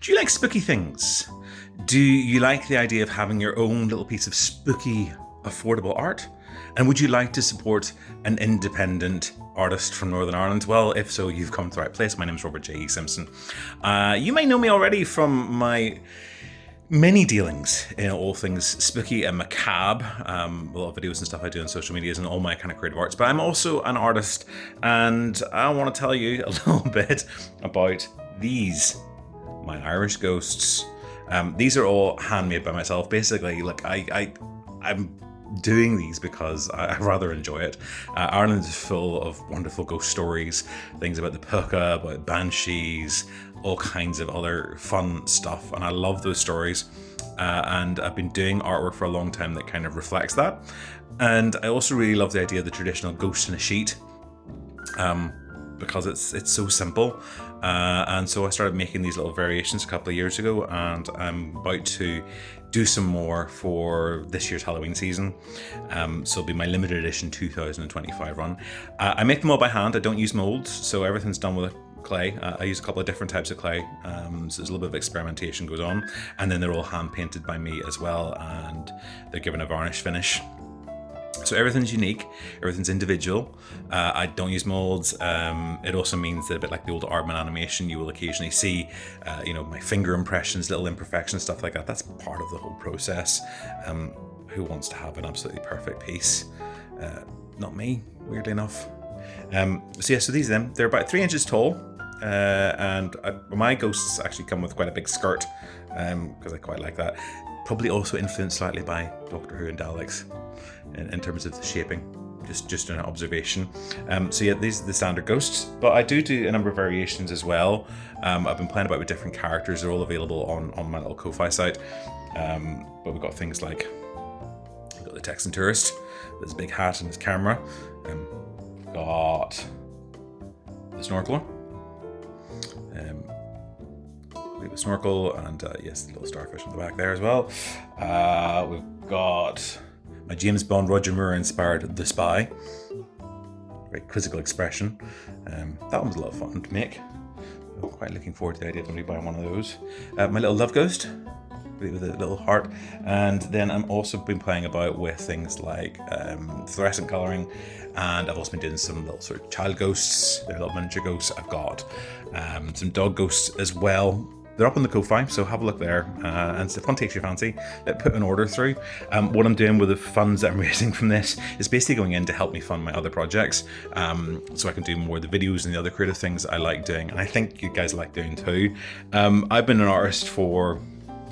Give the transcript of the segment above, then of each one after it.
Do you like spooky things? Do you like the idea of having your own little piece of spooky, affordable art? And would you like to support an independent artist from Northern Ireland? Well, if so, you've come to the right place. My name is Robert J. Simpson. You may know me already from my many dealings in all things spooky and macabre, a lot of videos and stuff I do on social media and all my kind of creative arts, but I'm also an artist, and I want to tell you a little bit about these, my Irish Ghosts. These are all handmade by myself. Basically, like I'm doing these because I rather enjoy it. Ireland is full of wonderful ghost stories, things about the puka, about banshees, all kinds of other fun stuff, and I love those stories. And I've been doing artwork for a long time that kind of reflects that. And I also really love the idea of the traditional ghost in a sheet, because it's so simple. And so I started making these little variations a couple of years ago, and I'm about to do some more for this year's Halloween season. So it'll be my limited edition 2025 run. I make them all by hand. I don't use molds, so everything's done with clay. I use a couple of different types of clay, so there's a little bit of experimentation goes on, and then they're all hand painted by me as well, and they're given a varnish finish. So everything's unique, everything's individual. I don't use molds. It also means that a bit like the old Aardman animation, you will occasionally see, my finger impressions, little imperfections, stuff like that. That's part of the whole process. Who wants to have an absolutely perfect piece? Not me, weirdly enough. So these are them. They're about 3 inches tall, and my ghosts actually come with quite a big skirt, because I quite like that. Probably also influenced slightly by Doctor Who and Daleks in terms of the shaping, just an observation. These are the standard ghosts, but I do a number of variations as well. I've been playing about with different characters. They're all available on my little Ko-Fi site. But we've got things like, we've got the Texan tourist with his big hat and his camera. We've got the snorkeler. We have a snorkel, and yes, the little starfish on the back there as well. We've got my James Bond Roger Moore inspired The Spy. Very quizzical expression. That one was a lot of fun to make. I'm quite looking forward to the idea of somebody buying one of those. My little love ghost with a little heart, and then I'm also been playing about with things like fluorescent colouring, and I've also been doing some little sort of child ghosts. They're little miniature ghosts. I've got some dog ghosts as well. They're up on the Ko-Fi, so have a look there. And if one takes your fancy, put an order through. What I'm doing with the funds that I'm raising from this is basically going in to help me fund my other projects, so I can do more of the videos and the other creative things I like doing, and I think you guys like doing too. I've been an artist for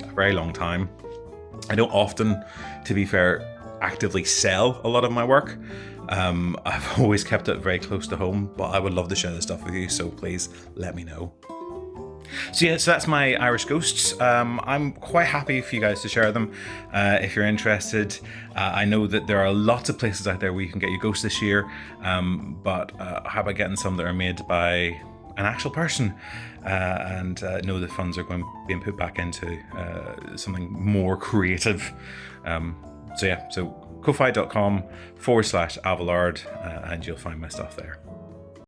a very long time. I don't often, to be fair, actively sell a lot of my work. I've always kept it very close to home, but I would love to share this stuff with you, so please let me know. So that's my Irish Ghosts. I'm quite happy for you guys to share them if you're interested. I know that there are lots of places out there where you can get your ghosts this year, but how about getting some that are made by an actual person, and know the funds are being put back into something more creative. So Ko-fi.com/Avalard, and you'll find my stuff there.